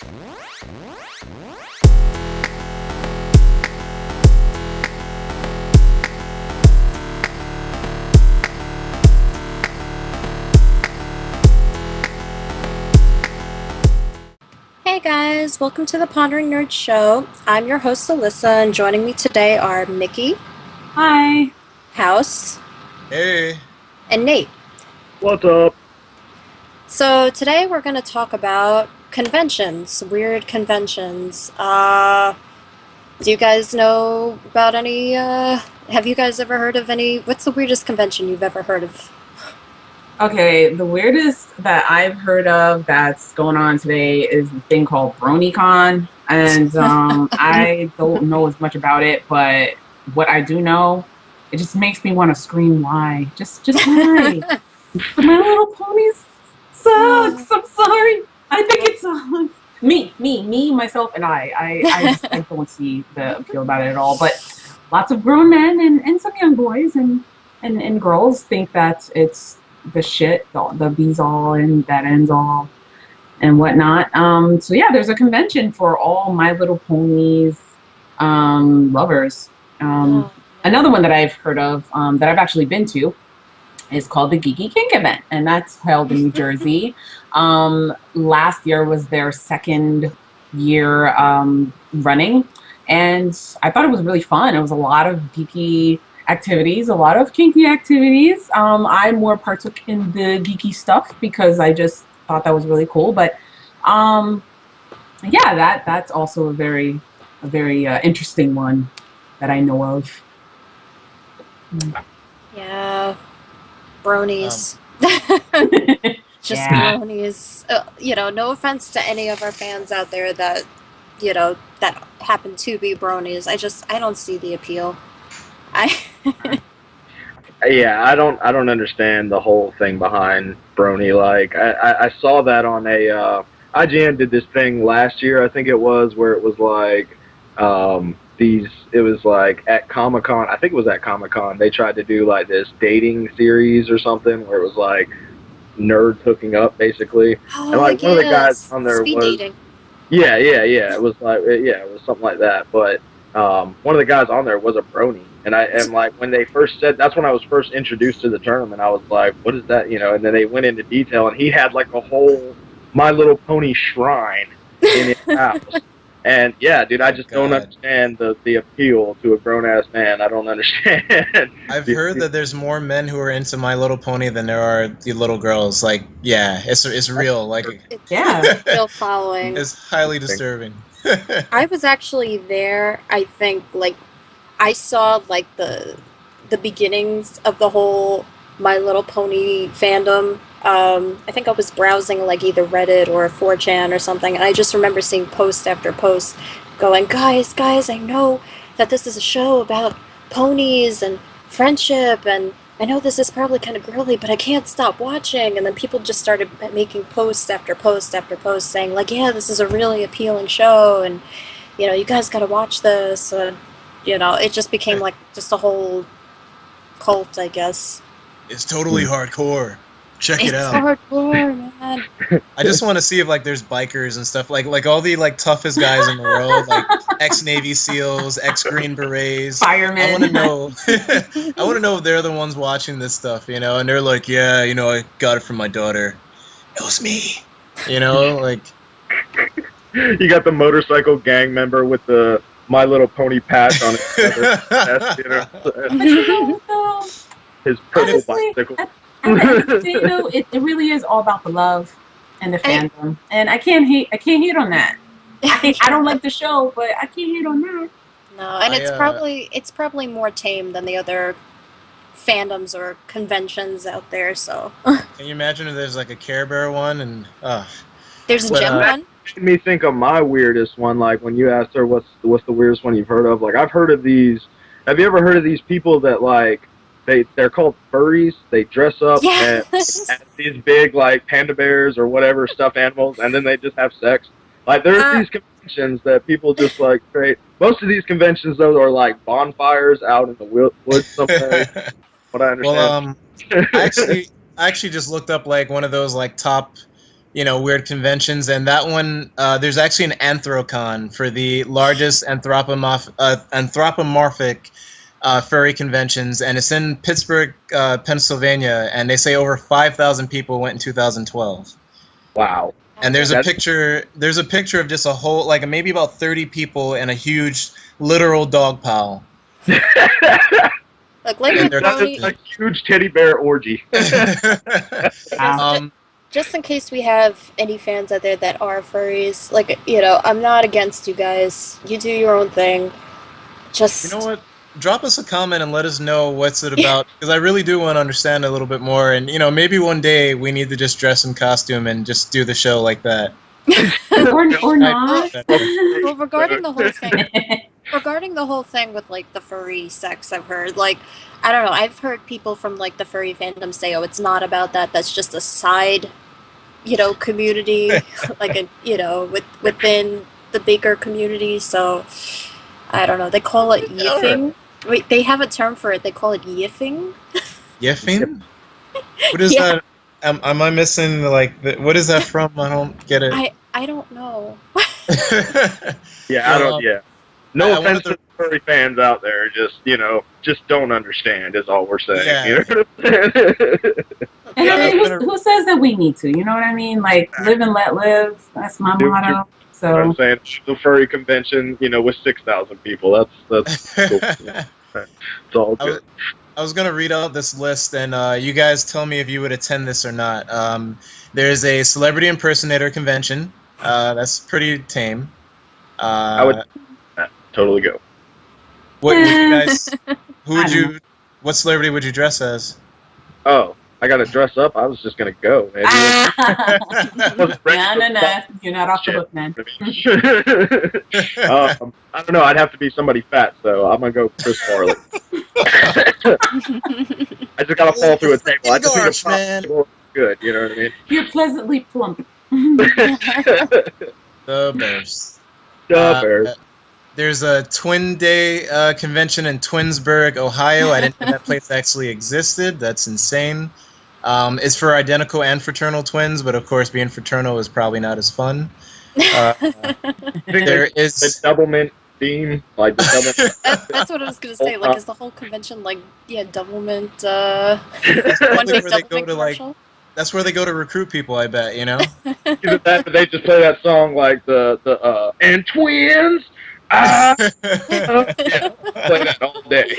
Hey guys, welcome to the Pondering Nerds Show. I'm your host Alyssa, and joining me today are Mickey. Hi. House. Hey. And Nate. What's up? So today we're going to talk about conventions, weird conventions. Do you guys know about any, have you guys ever heard of any, what's the weirdest convention you've ever heard of? Okay, the weirdest that I've heard of that's going on today is a thing called BroNYCon, and I don't know as much about it, but what I do know, it just makes me want to scream, why? Just why? My Little Ponies sucks. I'm sorry. I think it sucks. Me, myself, and I don't see the appeal about it at all. But lots of grown men and some young boys and girls think that it's the shit, the bees all and that ends all and whatnot. So yeah, there's a convention for all My Little Ponies lovers. Another one that I've heard of that I've actually been to is called the Geeky Kink event, and that's held in New Jersey. Last year was their second year running, and I thought it was really fun. It was a lot of geeky activities, a lot of kinky activities. I more partook in the geeky stuff because I just thought that was really cool. But yeah, that's also a very interesting one that I know of. Yeah, bronies. Just Yeah. bronies. You know, no offense to any of our fans out there that, you know, that happen to be bronies. I don't see the appeal. Yeah, I don't understand the whole thing behind Brony. Like, I saw that on a IGN did this thing last year, I think it was, where it was like it was like at Comic-Con, I think it was at Comic-Con, they tried to do like this dating series or something where it was like nerds hooking up basically. Oh, and like one of the guys on there Speed was dating. Yeah, it was like it was something like that. But one of the guys on there was a brony, and like when they first said, that's when I was first introduced to the term, and I was like, what is that, you know? And then they went into detail, and he had like a whole My Little Pony shrine in his house. And yeah, dude, I just don't understand the appeal to a grown ass man. I don't understand. I've heard that there's more men who are into My Little Pony than there are the little girls. Like, yeah, it's real. Like, It's real following. It's highly disturbing. I was actually there. I think like I saw like the beginnings of the whole My Little Pony fandom. I think I was browsing like either Reddit or 4chan or something, and I just remember seeing post after post going, guys, I know that this is a show about ponies and friendship, and I know this is probably kind of girly, but I can't stop watching. And then people just started making post after post after post saying like, yeah, this is a really appealing show, and you know, you guys gotta watch this. You know, it just became like just a whole cult, I guess. It's totally hardcore. Check it out. It's hardcore, man. I just want to see if like there's bikers and stuff, like all the like toughest guys in the world, like ex-Navy SEALs, ex-Green Berets, firemen. I want to know. I want to know if they're the ones watching this stuff, you know, and they're like, yeah, you know, I got it from my daughter. It was me, you know, like. You got the motorcycle gang member with the My Little Pony patch on his chest, you know? His purple bicycle. You know, it really is all about the love and the fandom, and I can't hate on that. I don't like the show, but I can't hate on that. No, and it's probably more tame than the other fandoms or conventions out there. So can you imagine if there's like a Care Bear one and there's a gem one? Made me think of my weirdest one. Like when you asked her what's the weirdest one you've heard of. Like I've heard of these. Have you ever heard of these people that like they're called furries? They dress up as these big like panda bears or whatever stuffed animals, and then they just have sex. Like there's these conventions that people just like create. Most of these conventions though are like bonfires out in the woods somewhere. What I understand. Well, I actually just looked up like one of those like top weird conventions, and that one, there's actually an AnthroCon for the largest anthropomorphic furry conventions, and it's in Pittsburgh, Pennsylvania, and they say over 5,000 people went in 2012. Wow. And there's a picture of just a whole, like maybe about 30 people in a huge literal dog pile. Like That's a huge teddy bear orgy. Just in case we have any fans out there that are furries, like, I'm not against you guys. You do your own thing. Just... You know what? Drop us a comment and let us know what's it about, because I really do want to understand a little bit more, and maybe one day we need to just dress in costume and just do the show like that. or not. Well, regarding the whole thing with like the furry sex, I've heard, like, I don't know, I've heard people from like the furry fandom say, oh, it's not about that, that's just a side, community, like within the bigger community. So I don't know, they call it yiffing. Wait, they have a term for it. They call it yiffing. Yiffing? What is that? Am I missing, like, what is that from? I don't get it. I don't know. Yeah, I don't. Yeah. No offense to the furry fans out there. Just don't understand is all we're saying. Yeah. Who says that we need to? You know what I mean? Like, live and let live. That's my motto. So I'm saying the furry convention, with 6,000 people. That's cool. It's all good. I was gonna read out this list, and you guys tell me if you would attend this or not. There's a celebrity impersonator convention. That's pretty tame. I would totally go. What would you guys? What celebrity would you dress as? Oh, I gotta dress up. I was just gonna go, man. No. You're not off the hook, man. I don't know. I'd have to be somebody fat, so I'm gonna go Chris Farley. I just gotta fall through a table. I just think man. Good, you know what I mean? You're pleasantly plump. The Bears. The Bears. There's a Twin Day convention in Twinsburg, Ohio. I didn't know that place actually existed. That's insane. It's for identical and fraternal twins, but of course being fraternal is probably not as fun. There is the Doublemint theme, like the Doublemint. That's what I was gonna say. Like, is the whole convention like, Doublemint? one big Doublemint commercial? That's where they go to recruit people, I bet. Even that, but they just play that song like the and twins. Yeah, play that all day.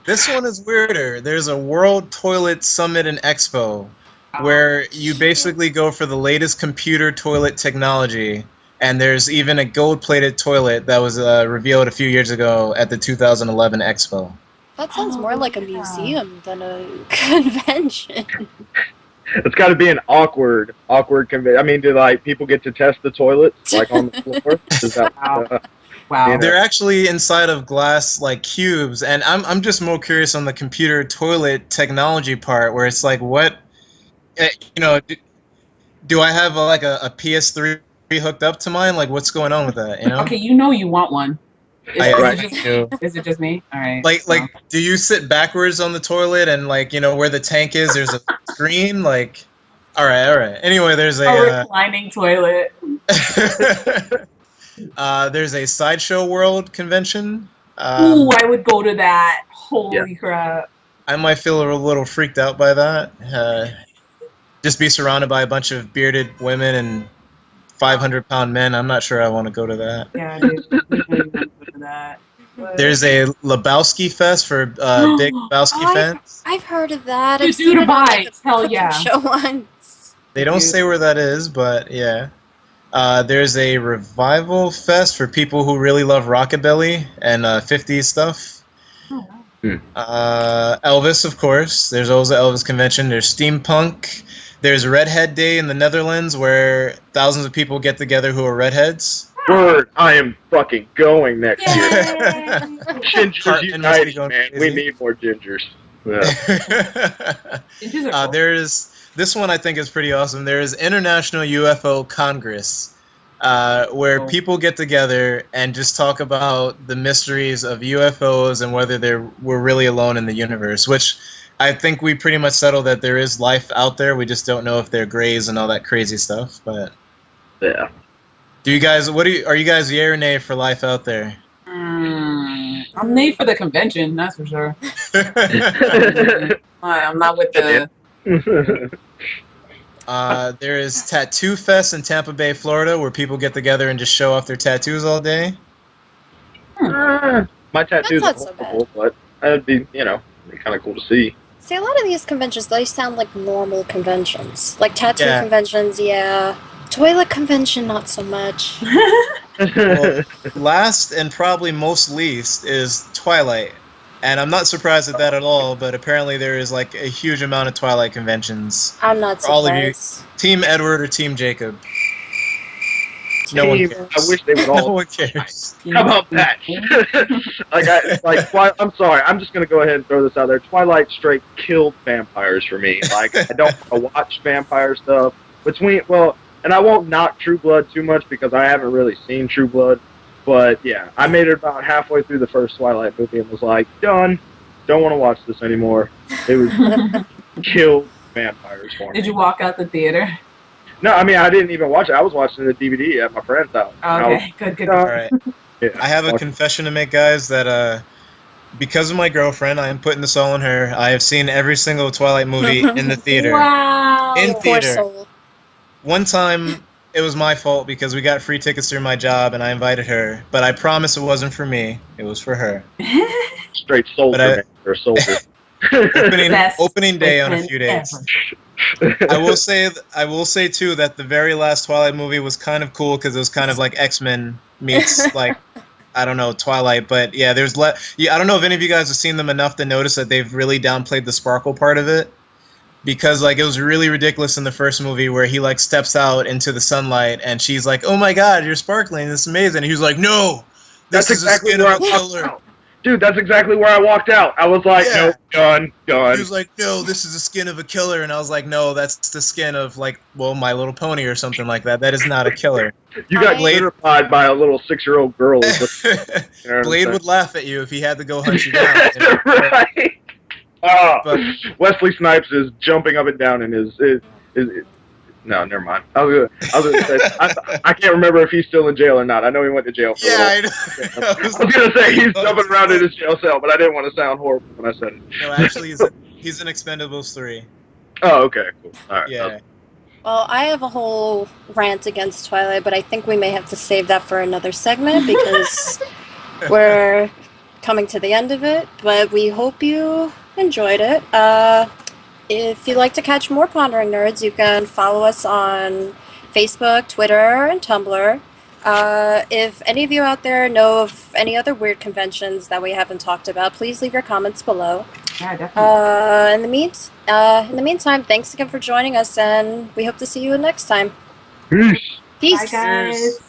This one is weirder. There's a World Toilet Summit and Expo, where you basically go for the latest computer toilet technology, and there's even a gold-plated toilet that was revealed a few years ago at the 2011 Expo. That sounds more like a museum than a convention. It's got to be an awkward convention. I mean, do people get to test the toilets on the floor? Is that, wow. They're actually inside of glass cubes, and I'm just more curious on the computer toilet technology part, where it's like, what, do I have a PS3 hooked up to mine? Like, what's going on with that? Okay, you want one. Is it just me? All right. Do you sit backwards on the toilet and where the tank is? There's a screen. All right. Anyway, there's a reclining toilet. There's a Sideshow World convention. Ooh, I would go to that. Holy crap! I might feel a little freaked out by that. Just be surrounded by a bunch of bearded women and 500-pound men. I'm not sure I want to go to that. Yeah, I that. There's a Lebowski Fest for big Lebowski fans. I've heard of that. I've seen it on Hell yeah. Show once. They don't say where that is, but yeah. There's a Revival Fest for people who really love rockabilly and 50s stuff. Elvis, of course. There's always an Elvis convention. There's steampunk. There's Redhead Day in the Netherlands, where thousands of people get together who are redheads. Word, I am fucking going next year. Gingers unite, man. We need more gingers. Yeah. There's this one I think is pretty awesome. There is International UFO Congress, where people get together and just talk about the mysteries of UFOs and whether we're really alone in the universe, which I think we pretty much settled that there is life out there. We just don't know if they're greys and all that crazy stuff. But Yeah. do you guys? Are you guys yay or nay for life out there? I'm nay for the convention, that's for sure. I'm not with the. There is Tattoo Fest in Tampa Bay, Florida, where people get together and just show off their tattoos all day. My tattoos That's are not so horrible, but that'd be, kind of cool to see. See, a lot of these conventions, they sound like normal conventions. Like tattoo Yeah. conventions, yeah. Toilet convention, not so much. Well, last and probably most least is Twilight. And I'm not surprised at that at all, but apparently there is like a huge amount of Twilight conventions. I'm not For all of you. surprised. Team Edward or Team Jacob? No one Team, cares. I wish they would No all. one cares. How about that? I'm sorry. I'm just gonna go ahead and throw this out there. Twilight straight killed vampires for me. Like, I don't want to watch vampire stuff. And I won't knock True Blood too much because I haven't really seen True Blood. But yeah, I made it about halfway through the first Twilight movie and was like, done. Don't want to watch this anymore. It was killed vampires for me. Did you walk out the theater? No, I mean, I didn't even watch it. I was watching the DVD at my friend's house. Okay, good. All right. Yeah. I have a confession to make, guys, that because of my girlfriend, I am putting this all on her. I have seen every single Twilight movie in the theater. Wow. In Poor theater. soul. One time, it was my fault because we got free tickets through my job, and I invited her. But I promise it wasn't for me. It was for her. Straight soldier, But man. Or soldier. Opening day on a few days. I will say too that the very last Twilight movie was kind of cool because it was kind of like X-Men meets like I don't know Twilight, but yeah, I don't know if any of you guys have seen them enough to notice that they've really downplayed the sparkle part of it, because like it was really ridiculous in the first movie where he like steps out into the sunlight and she's like, "Oh my God, you're sparkling! This is amazing!" And he was like, "No, this is exactly the skin where of a I walked killer." out. Dude, that's exactly where I walked out. I was like, Yeah. no, done. He was like, "No, this is the skin of a killer," and I was like, "No, that's the skin of like, well, My Little Pony or something like that. That is not a killer." You got Blade- glorified by a little 6-year-old girl. You know what Blade I'm would laugh at you if he had to go hunt you saying? down. Right. Oh, But- Wesley Snipes is jumping up and down in his no, never mind. I was gonna say, I can't remember if he's still in jail or not. I know he went to jail for a Yeah, I little. know. I was gonna say he's jumping around in his jail cell, but I didn't want to sound horrible when I said it. No, actually, he's in Expendables 3. Oh, okay, cool. All right. Yeah. Well, I have a whole rant against Twilight, but I think we may have to save that for another segment because we're coming to the end of it. But we hope you enjoyed it. If you'd like to catch more Pondering Nerds, you can follow us on Facebook, Twitter, and Tumblr. If any of you out there know of any other weird conventions that we haven't talked about, please leave your comments below. Yeah, definitely. In the meantime, thanks again for joining us, and we hope to see you next time. Peace. Peace. Bye, guys.